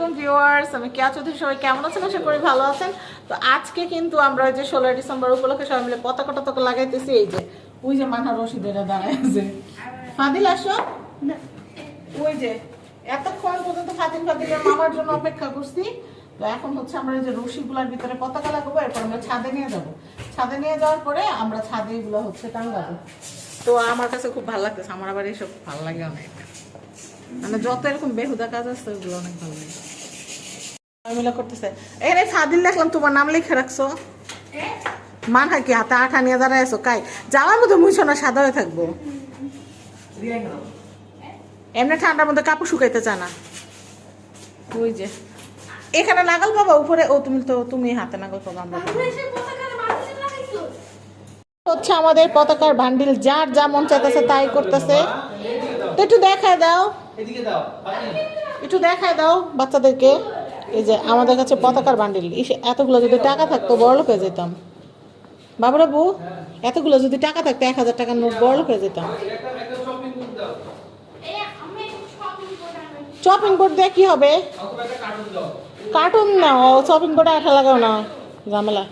আলাইকুম ভিউয়ার্স, আমি কেয়া চৌধুরী। সবাই কেমন আছেন? আশা করি ভালো আছেন। তো আজকে কিন্তু আমরা যে 16 ডিসেম্বর উপলক্ষে সবাই মিলে পতাকা টতাকা লাগাইতেছি। এই যে ওই যে মাথা রশিদেরা দাঁড়ায় আছে। ফাদিল আসো, ওই যে এতক্ষণ পর্যন্ত ফাদিলের মামার জন্য অপেক্ষা করছি। তো এখন হচ্ছে আমরা এই যে রশিগুলার ভিতরে পতাকা লাগাবো, এরপর আমরা ছাদে নিয়ে যাবো। ছাদে নিয়ে যাওয়ার পরে আমরা ছাদে এগুলো হচ্ছে টাঙ্গাবো। তো আমার কাছে খুব ভালো লাগতেছে, আমার আবার এইসব ভালো লাগে অনেক। মানে যত এরকম বেহুদা কাজ আছে ওগুলো অনেক ভালো লাগে। মিলা করতেছে এখানে ফাদিল দেখলাম তোমার নাম লিখে রাখছো। মান হয় কি হাতে আঠা নিয়ে দাঁড়ায় আছো কাই? যাওয়ার মধ্যে মুইছো না, সাদা হয়ে থাকবো। এমনি ঠান্ডার মধ্যে কাপড় শুকাইতে চা না। ওই যে এখানে নাগাল পাবা উপরে। ও তুমি হাতে নাগাল পাবা। আমরা হচ্ছে আমাদের পতাকার বান্ডিল, যার যা মন চাইতেছে তাই করতেছে। তো একটু দেখায় দাও, একটু দেখায় দাও বাচ্চাদেরকে। এই যে আমাদের কাছে পতাকার বান্ডিল, এতগুলো যদি টাকা থাকতো বড়লোক হয়ে যেতাম। বাবুরাবু, এতগুলো যদি টাকা থাকতো 1000 টাকার নোট বড়লোক হয়ে যেতাম। শপিং বোর্ড দিয়ে কি হবে? কার্টুন না, শপিং বোর্ডে আঠা লাগাও না, ঝামেলা।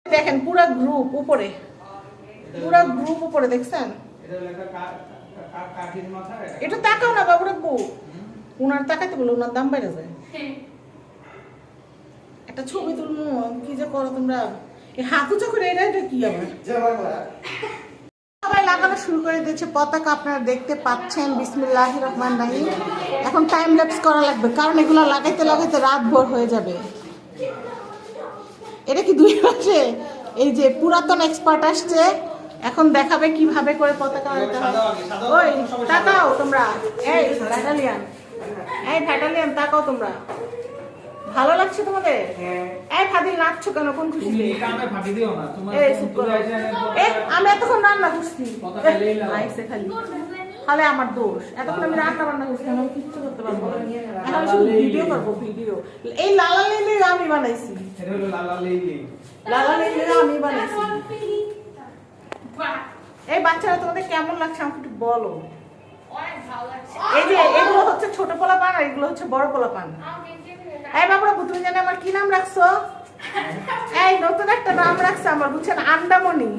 দেখেন পুরো গ্রুপ উপরে, পুরো গ্রুপ উপরে দেখছেন। এটা তাকাও না বাবুরাবু, উনার তাকাইতে বলে উনার দাম বেড়ে যায়। একটা ছবি তুলবো, কি যে করো তোমরা। এই হাত উঁচু করে এটা কি আবার? সবাই লাগানো শুরু করে দিয়েছে পতাকা, আপনারা দেখতে পাচ্ছেন। বিসমিল্লাহির রহমানির রহিম। এখন টাইম ল্যাপস করা লাগবে, কারণ এগুলো লাগাইতে লাগাইতে রাত ভোর হয়ে যাবে। এটা কি 2 মাসে? এই যে পুরাতন এক্সপার্ট আসছে, এখন দেখাবে কিভাবে করে পতাকা লাগাতে হয়। ওই তাকাও তোমরা, এই ব্যাটালিয়ান, এই ব্যাটালিয়ান তাকাও তোমরা। ভালো লাগছে তোমাদের? এই ফাদিল নাচছো কেন? কোন খুশিতে? আমি এতক্ষণ রান্না করছি, তাহলে আমার দোষ। এতক্ষণ আমি রান্না বান্না করছি, আমি কিচ্ছু করতে পারবো না। এখন শুধু ভিডিও করবো, ভিডিও। এই লালা লেলে আমি বানাইছি, লালা লেলে আমি বানাইছি। এই বাচ্চারা তোমাদের কেমন লাগছে আমাকে একটু বলো। এই যে এগুলো হচ্ছে ছোট পোলা পান, আর এগুলো হচ্ছে বড় পোলা পান। এই বাবুরা, তুমি জানো আমার কি নাম রাখছো? এই নতুন একটা নাম রাখছে আমার, বুঝছেন? আন্ডামণি,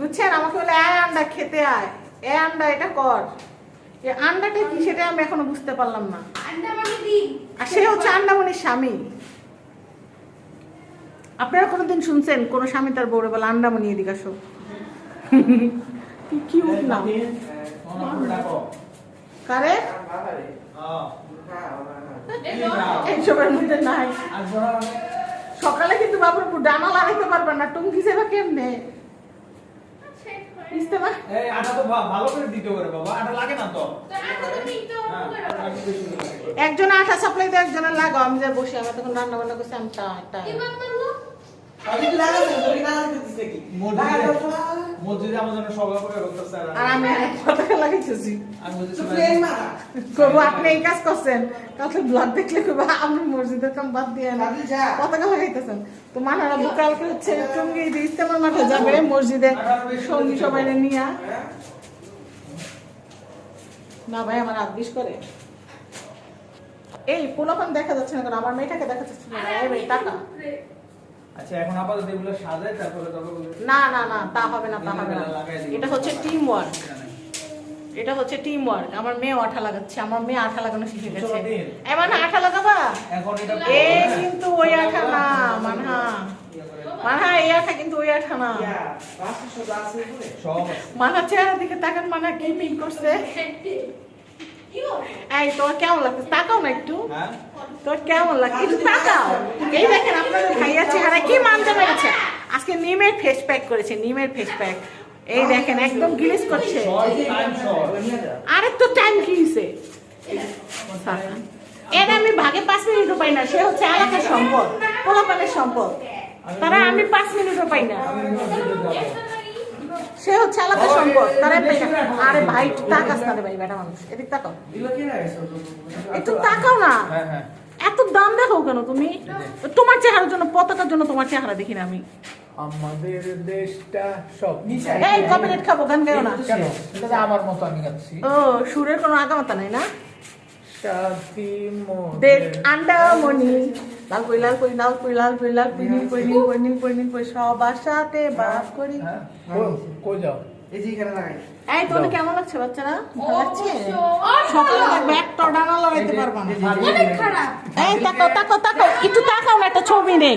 বুঝছেন? আমাকে বলে আয় আন্ডা খেতে আয়, এ আন্ডা এটা কর। এই আন্ডাটা কি সেটা আমি এখনো বুঝতে পারলাম না। আর সে হচ্ছে আন্ডামণির স্বামী। আপনারা কোনোদিন শুনছেন কোন স্বামী তার বউরে বলে আন্ডামণি এদিকে আসো? কি কিউট নাম। কারে এইসবের মধ্যে নাই। সকালে কিন্তু বাবুর ডানা লাগাইতে পারবেন না, টুঙ্গি সেবা কেমনে? একজন আঠা সাপ্লাই দেয়, একজনের লাগাও। আমি যা বসে, আমার তখন রান্না বান্না করছি। আমি আপনি এই কাজ করছেন, কালকে ব্লগ দেখলে আপনি মসজিদের কাম বাদ দিয়ে পতাকা লাগাইতেছেন। তো মানারা কালকে হচ্ছে টঙ্গী ইস্তেমার মাঠে যাবে, মসজিদে সঙ্গী সবাই নিয়ে। না ভাই, আমার আদেশ করে। এই পোলাপান দেখা যাচ্ছে না, কারণ আমার মেয়েটাকে দেখা যাচ্ছে না। টাকা আচ্ছা, এখন আপাতত এগুলো সাজায়, তারপরে না না না, তা হবে না, তা হবে না। এটা হচ্ছে টিম ওয়ার্ক, এটা হচ্ছে টিম ওয়ার্ক। আমার মেয়ে আঠা লাগাচ্ছে, আমার মেয়ে আঠা লাগানো শিখে গেছে। এমন আঠা লাগাবা? এ কিন্তু ওই আঠা না, মানহা মানহা, এই আঠা কিন্তু ওই আঠা না। মানহা চেহারা দিকে তাকান, মানহা কি পিন করছে। এই তোর কেমন লাগছে? তাকাও না একটু, তোর কেমন লাগছে একটু তাকাও। এই দেখেন আপনাদের ভাইয়া চেহারা কি মানতে পেরেছে। আজকে নিমের ফেস প্যাক করেছে, নিমের ফেস প্যাক। এই দেখেন একদম গ্লিস করছে। আরে তো টাইম কি হইছে? এর আমি ভাগে 5 মিনিটও পাই না। সে হচ্ছে এলাকার সম্পদ, পোলাপানের সম্পদ। তারা আমি 5 মিনিটও পাই না। সে হচ্ছে এলাকার সম্পদ, তারা পাই না। আরে ভাই তাকাস না রে ভাই, বেটা মানুষ, এদিক তাকাও, একটু তাকাও না। এত দাম দেখো কেন তুমি? তোমার চেহারার জন্য, পতাকার জন্য তোমার চেহারা দেখি না আমি। আমাদের দেশটা সব এই কপিরাইট খাবো, গান গাও না কেন? এটা আমার মতো আমি গাচ্ছি। ও সুরের কোনো আগামাতা নাই না? সাথী দেখ মোদের আন্ডামণি লাল কই লাল কই লাল কই লাল কই লাল কই নীল কই নীল কই নীল কই নীল কই সবার সাথে বাস করি। হ্যাঁ কই যাও এই যে এখানে লাগাই এই তোমাদের কেমন লাগছে বাচ্চারা? ভালো লাগছে? সকালে দেখবে একটা ডানা লড়াইতে পারবা না। অনেক খারাপ। এই তাকাও তাকাও তাকাও, একটু তাকাও না, একটা ছবি নেই,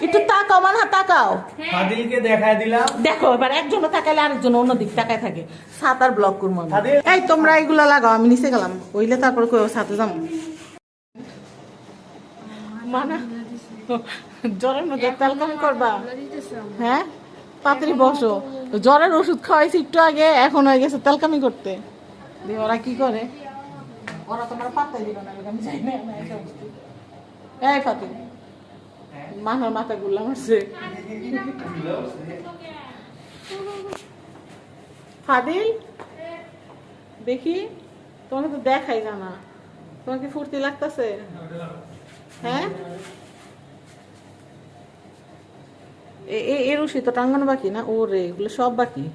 একটু তাকাও মানহা তাকাও। ফাদিলকে দেখায় দিলাম। দেখো এবার একজন তাকাইলে আরেকজন অন্যদিক তাকায় থাকে, সাত আর ব্লক করবো আমি। ফাদিল। এই তোমরা এগুলা লাগাও, আমি নিচে গেলাম, ওইলে তারপর কই সাথে যাবো। মানা জ্বরের মধ্যে তেলকামি করবা? হ্যাঁ তাড়াতাড়ি বসো, জ্বরের ওষুধ খাওয়াইছি একটু আগে, এখন হয়ে গেছে তেলকামি করতে। দিয়ে ওরা কি করে, ওরা তোমরা পাত্তাই দিবে না, আমি জানি না আমি এসে বসছি। এই ফাতিল মাথার মাথা গুলা মারছে। ফাদিল দেখি, তোমাকে তো দেখাই জানা, তোমাকে ফুর্তি লাগতেছে? হ্যাঁ এর রশি তো টাঙ্গানো বাকি না? ওরে এগুলো সব বাকি।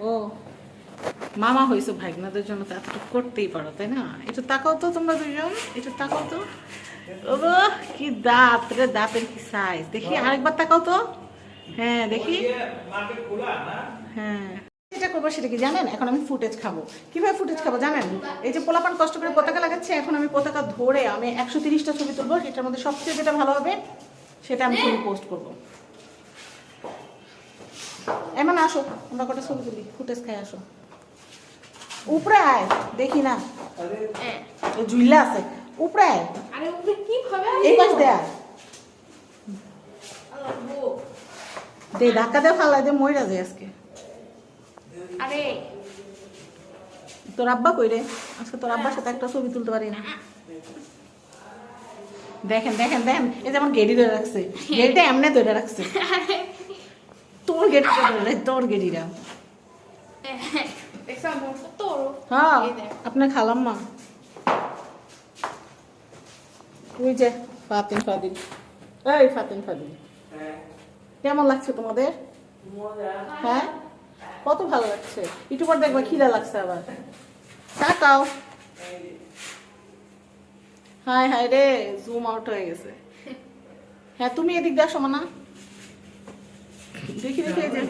ও মামা হয়েছে ভাইগনাদের জন্য তো এতটুকু করতেই পারো, তাই না? একটু তাকাও তো তোমরা দুজন, একটু তাকাও তো। ও কি দাঁত রে, দাঁতের কি সাইজ দেখি, আরেকবার তাকাও তো। হ্যাঁ দেখি, হ্যাঁ যেটা করবো সেটা কি জানেন? এখন আমি ফুটেজ খাবো। কিভাবে ফুটেজ খাবো জানেন? এই যে পোলাপান কষ্ট করে পতাকা লাগাচ্ছে, এখন আমি পতাকা ধরে আমি 130টা ছবি তুলবো, সেটার মধ্যে সবচেয়ে যেটা ভালো হবে সেটা আমি ছবি পোস্ট করবো। এমন আসো, আমরা কটা ছবি তুলি, ফুটেজ খাই, আসো উপরে আয়, দেখি না ঝুইলা আছে, উপরে আয়, আরে ওকে কি ভাবে এই পাশ দেয়া দে, ধাক্কা দিয়ে ফালাই দে, মইরা যায় আজকে। আরে তোর আব্বা কই রে? আজকে তোর আব্বার সাথে একটা ছবি তুলতে পারি না। দেখেন দেখেন দেখেন, এই যেমন গেড়ি ধরে রাখছে, গেড়িটা এমনি ধরে রাখছে, তোর গেড়িটা ধরে, তোর গেড়িটা। দেখছ তোর হ্যাঁ আপনার খালাম মা, ওই যে ফাতিন ফাদিল। এই ফাতিন ফাদিল, কেমন লাগছে তোমাদের? হ্যাঁ কত ভালো লাগছে, একটু পর দেখবা খিদা লাগছে আবার। তাকাও, হাই হাই রে, জুম আউট হয়ে গেছে। হ্যাঁ তুমি এদিক দিয়ে আসো মানা, দেখি দেখি, এই যে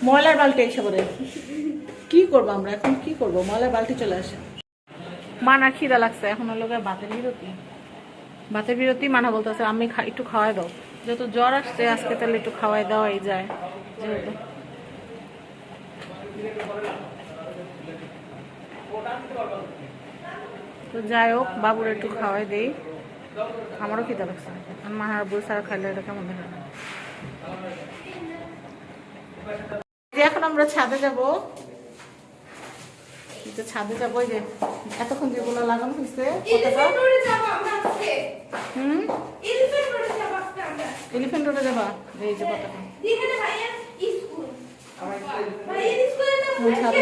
ময়লার বালতি এসে পড়ে। কি করবো আমরা এখন, কি করবো, ময়লার বালতি চলে আসে। মানার খিদা লাগছে, এখন হলো ভাতের বিরতি, ভাতের বিরতি। মানা বলতেছে আমি একটু খাওয়াই দাও, যেহেতু জ্বর আসছে আজকে, তাহলে একটু খাওয়াই দেওয়াই যায় যেহেতু। তো যাই হোক, বাবুর একটু খাওয়াই দেই, আমারও খিদা লাগছে। আর মানার বই সারা খাইলে এটা কেমন দেখা না। এখন আমরা ছাদে যাবো, ছাদে যাবো। যে এতক্ষণ যেগুলো লাগানো হয়েছে এলিফ্যান্ট রোডে যাবা, এই যে পতাকা ছাদে